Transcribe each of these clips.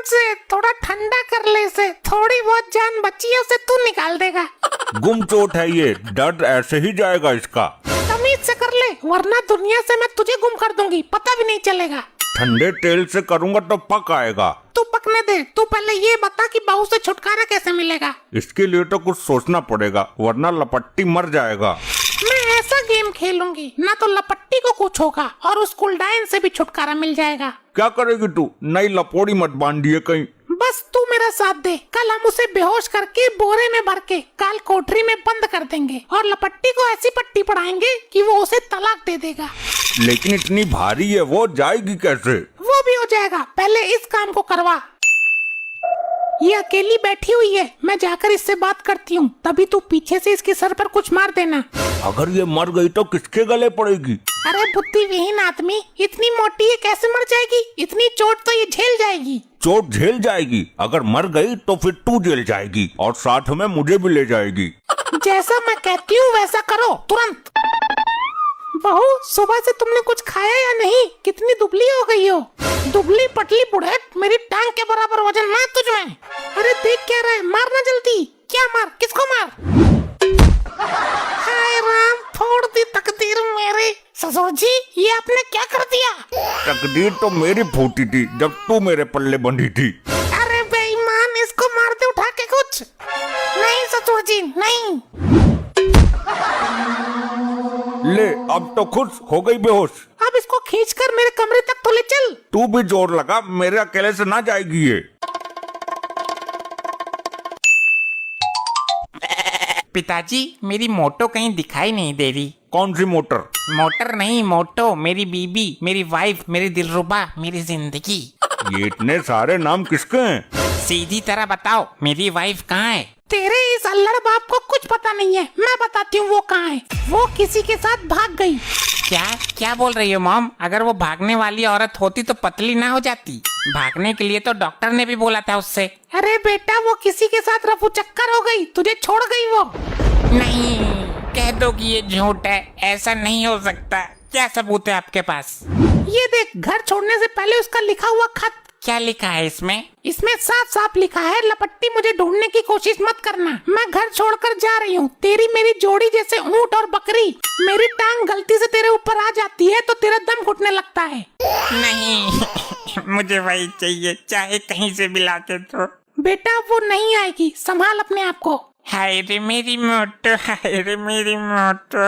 से थोड़ा ठंडा कर ले इसे, थोड़ी बहुत जान बची है उसे तू निकाल देगा। गुम चोट है ये, दर्द ऐसे ही जाएगा इसका। तमीज से कर ले वरना दुनिया से मैं तुझे गुम कर दूंगी, पता भी नहीं चलेगा। ठंडे तेल से करूँगा तो पक आएगा। तू पकने दे, तू पहले ये बता कि बहू से छुटकारा कैसे मिलेगा। इसके लिए तो कुछ सोचना पड़ेगा वरना लपट्टी मर जाएगा। मैं ऐसा गेम खेलूंगी ना तो लपट्टी को कुछ होगा और उस कुलडाइन से भी छुटकारा मिल जाएगा। क्या करेगी तू? नई लपोड़ी मत बांधिए कहीं। बस तू मेरा साथ दे, कल हम उसे बेहोश करके बोरे में भर के काल कोठरी में बंद कर देंगे और लपट्टी को ऐसी पट्टी पढ़ाएंगे कि वो उसे तलाक दे देगा। लेकिन इतनी भारी है, वो जाएगी कैसे? वो भी हो जाएगा, पहले इस काम को करवा। ये अकेली बैठी हुई है, मैं जाकर इससे बात करती हूँ, तभी तू पीछे से इसके सर पर कुछ मार देना। अगर ये मर गई तो किसके गले पड़ेगी? अरे बुद्धिविहीन आदमी, इतनी मोटी है कैसे मर जाएगी? इतनी चोट तो ये झेल जाएगी। चोट झेल जाएगी, अगर मर गई तो फिर तू जेल जाएगी और साथ में मुझे भी ले जाएगी। जैसा मैं कहती हूँ वैसा करो तुरंत। बहू, सुबह से तुमने कुछ खाया या नहीं? कितनी दुबली हो गई हो। दुबली पतली बुढ़ेट, मेरी टांग के बराबर वजन ना तुझ में। अरे देख क्या रहा है, मारना जल्दी। क्या मार, किसको मार? हाय राम, फोड़ दी तकदीर मेरी। ससुर जी, ये आपने क्या कर दिया? तकदीर तो मेरी फूटी थी जब तू मेरे पल्ले बंधी थी। अरे बेईमान, इसको मार दे उठा के कुछ। नहीं ससुर जी, नहीं। ले, अब तो खुश हो गई बेहोश। अब इसको खींचकर मेरे कमरे तक तो ले चल। तू भी जोर लगा, मेरे अकेले से ना जाएगी ये। पिताजी, मेरी मोटो कहीं दिखाई नहीं दे रही। कौन सी मोटर? मोटर नहीं, मोटो, मेरी बीबी, मेरी वाइफ, मेरी दिलरुबा, मेरी जिंदगी। ये इतने सारे नाम किसके हैं? सीधी तरह बताओ, मेरी वाइफ कहाँ है? तेरे इस अल्लड़ बाप को कुछ पता नहीं है, मैं बताती हूँ वो कहाँ है। वो किसी के साथ भाग गई। क्या क्या बोल रही हो मॉम? अगर वो भागने वाली औरत होती तो पतली ना हो जाती? भागने के लिए तो डॉक्टर ने भी बोला था उससे। अरे बेटा, वो किसी के साथ रफू चक्कर हो गई, तुझे छोड़ गई वो। नहीं, कह दो कि ये झूठ है, ऐसा नहीं हो सकता। क्या सबूत है आपके पास? ये देख, घर छोड़ने से पहले उसका लिखा हुआ खत। क्या लिखा है इसमें? इसमें साफ साफ लिखा है, लपट्टी मुझे ढूंढने की कोशिश मत करना, मैं घर छोड़कर जा रही हूँ। तेरी मेरी जोड़ी जैसे ऊंट और बकरी। मेरी टांग गलती से तेरे ऊपर आ जाती है तो तेरा दम घुटने लगता है। नहीं, मुझे वही चाहिए, चाहे कहीं से भी लाके तो। बेटा, वो नहीं आएगी, संभाल अपने आप को। हाय रे मेरी मोटो, हाय रे मेरी मोटो।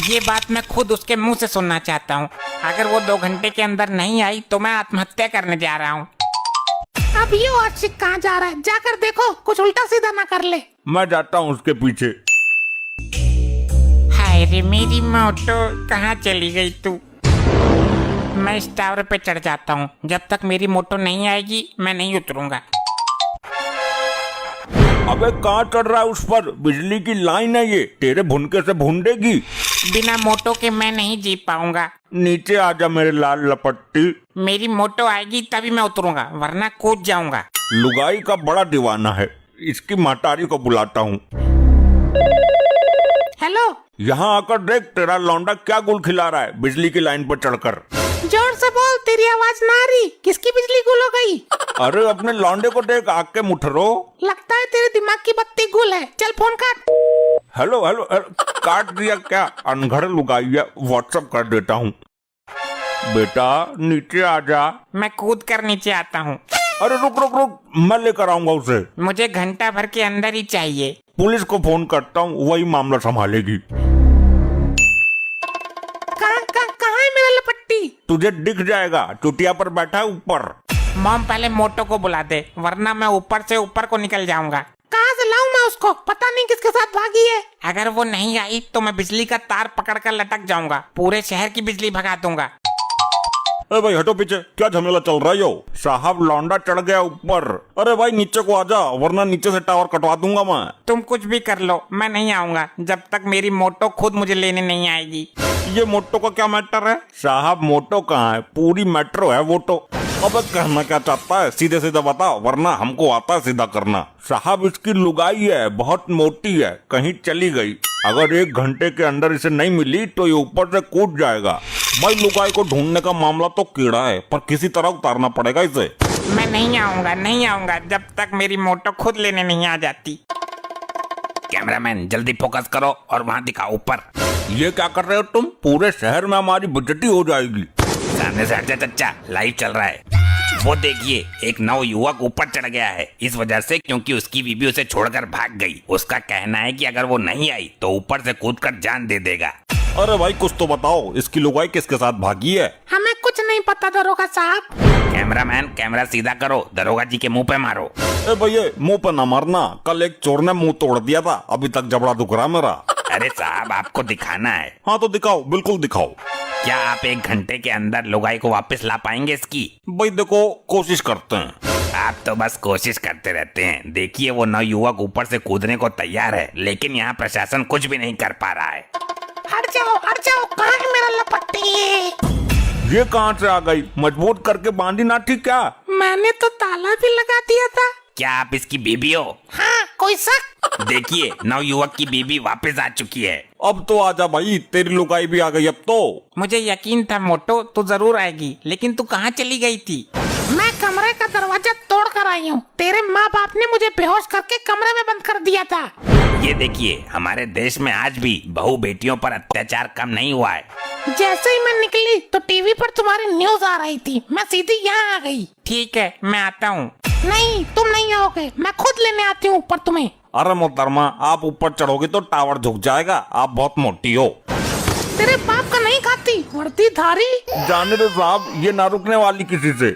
ये बात मैं खुद उसके मुंह से सुनना चाहता हूँ। अगर वो 2 घंटे के अंदर नहीं आई तो मैं आत्महत्या करने जा रहा हूँ। अब ये आशिक कहाँ जा रहा है? जाकर देखो, कुछ उल्टा सीधा ना कर ले। मैं जाता हूँ उसके पीछे। हाय रे मेरी मोटो, कहाँ चली गई तू? मैं इस टावर पे चढ़ जाता हूँ, जब तक मेरी मोटो नहीं आएगी मैं नहीं उतरूंगा। अबे कहाँ चढ़ रहा है उस पर? बिजली की लाइन है ये, तेरे भुनके से भूंडेगी। बिना मोटो के मैं नहीं जी पाऊंगा। नीचे आजा मेरे लाल लपट्टी। मेरी मोटो आएगी तभी मैं उतरूंगा, वरना कूद जाऊंगा। लुगाई का बड़ा दीवाना है, इसकी महतारी को बुलाता हूँ। हेलो, यहाँ आकर देख, तेरा लौंडा क्या गुल खिला रहा है बिजली की लाइन पर चढ़कर। जोर से बोल, तेरी आवाज ना आ रही। किसकी बिजली गुल हो गई? अरे अपने लौंडे को देख, आग के मुठरो। लगता है तेरे दिमाग की बत्ती गुल है। चल फोन काट। हेलो हेलो हेलो, काट दिया क्या? अनघड़ लुगाइया, व्हाट्सएप कर देता हूँ। बेटा नीचे आजा। मैं कूद कर नीचे आता हूँ। अरे रुक रुक रुक, मैं लेकर आऊंगा उसे। मुझे घंटा भर के अंदर ही चाहिए। पुलिस को फोन करता हूँ, वही मामला संभालेगी। कहाँ है मेरा लपट्टी? तुझे दिख जाएगा, चुटिया पर बैठा है ऊपर। मॉम पहले मोटो को बुला दे, वरना मैं ऊपर से ऊपर को निकल जाऊंगा। कहाँ से लाऊं मैं उसको? पता नहीं किसके साथ भागी है। अगर वो नहीं आई तो मैं बिजली का तार पकड़कर लटक जाऊंगा, पूरे शहर की बिजली भगा दूंगा। अरे भाई हटो पीछे, क्या झमेला चल रहा है यो? साहब लौंडा चढ़ गया ऊपर। अरे भाई नीचे को आजा, वरना नीचे से टावर कटवा दूंगा मैं। तुम कुछ भी कर लो, मैं नहीं आऊंगा जब तक मेरी मोटो खुद मुझे लेने नहीं आएगी। ये मोटो का क्या मैटर है? साहब मोटो कहाँ है, पूरी मेट्रो है वो तो। अब कहना क्या चाहता है, सीधे सीधा बता, वरना हमको आता है सीधा करना। साहब इसकी लुगाई है, बहुत मोटी है, कहीं चली गई। अगर 1 घंटे के अंदर इसे नहीं मिली तो ये ऊपर से कूद जाएगा। भाई लुगाई को ढूंढने का मामला तो कीड़ा है, पर किसी तरह उतारना पड़ेगा इसे। मैं नहीं आऊंगा जब तक मेरी मोटो खुद लेने नहीं आ जाती। कैमरामैन जल्दी फोकस करो और वहाँ दिखाओ ऊपर। ये क्या कर रहे हो तुम? पूरे शहर में हमारी बेइज्जती हो जाएगी। सामने से हट जा चच्चा, लाइव चल रहा है। वो देखिए, एक नव युवक ऊपर चढ़ गया है, इस वजह से क्योंकि उसकी बीबी उसे छोड़कर भाग गई। उसका कहना है कि अगर वो नहीं आई तो ऊपर से कूदकर जान दे देगा। अरे भाई कुछ तो बताओ, इसकी लुगाई किसके साथ भागी है? हमें कुछ नहीं पता दरोगा साहब। कैमरामैन कैमरा सीधा करो, दरोगा जी के मुंह पे मारो। ए भैया मुंह पे ना मारना, कल एक चोर ने मुंह तोड़ दिया था, अभी तक जबड़ा दुख रहा मेरा। अरे साहब आपको दिखाना है। हाँ तो दिखाओ, बिल्कुल दिखाओ। क्या आप 1 घंटे के अंदर लुगाई को वापस ला पाएंगे इसकी? भाई देखो, कोशिश करते हैं। आप तो बस कोशिश करते रहते हैं। देखिए वो नव युवक ऊपर से कूदने को तैयार है, लेकिन यहाँ प्रशासन कुछ भी नहीं कर पा रहा है। हट जाओ, कहाँ है मेरा लपट्टी? ये कहाँ से आ गई? मजबूत करके बांधी ना थी क्या? मैंने तो ताला भी लगा दिया था। क्या आप इसकी बीबी हो? हाँ, कोई शक? देखिए नव युवक की बीबी वापस आ चुकी है। अब तो आजा भाई, तेरी लुगाई भी आ गई अब तो। मुझे यकीन था मोटो तू जरूर आएगी, लेकिन तू कहाँ चली गई थी? मैं कमरे का दरवाजा तोड़ कर आई हूँ। तेरे माँ बाप ने मुझे बेहोश करके कमरे में बंद कर दिया था। ये देखिए, हमारे देश में आज भी बहू बेटियों पर अत्याचार कम नहीं हुआ है। जैसे ही मैं निकली तो टीवी पर तुम्हारी न्यूज आ रही थी, मैं सीधी यहाँ आ गई। ठीक है मैं आता हूँ। नहीं, तुम नहीं आओगे, मैं खुद लेने आती हूँ ऊपर तुम्हें। अरे मोहतरमा, आप ऊपर चढ़ोगे तो टावर झुक जाएगा, आप बहुत मोटी हो। तेरे बाप का नहीं खाती वर्दी धारी। जाने दो साहब, ये ना रुकने वाली किसी से।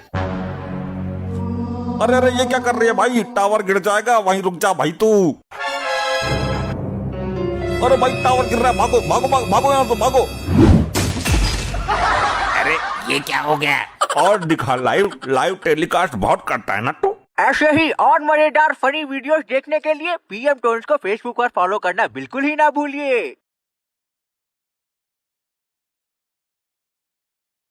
अरे अरे ये क्या कर रही है भाई? टावर गिर जाएगा, वहीं रुक जा भाई तू। अरे भाई टावर गिर रहा है, भागो भागो भागो, भागो यहाँ से भागो। अरे ये क्या हो गया? और दिखा, लाइव टेलीकास्ट बहुत करता है ना तू। ऐसे ही और मजेदार फनी वीडियोस देखने के लिए पीएम टोन्स को फेसबुक पर फॉलो करना बिल्कुल ही ना भूलिए।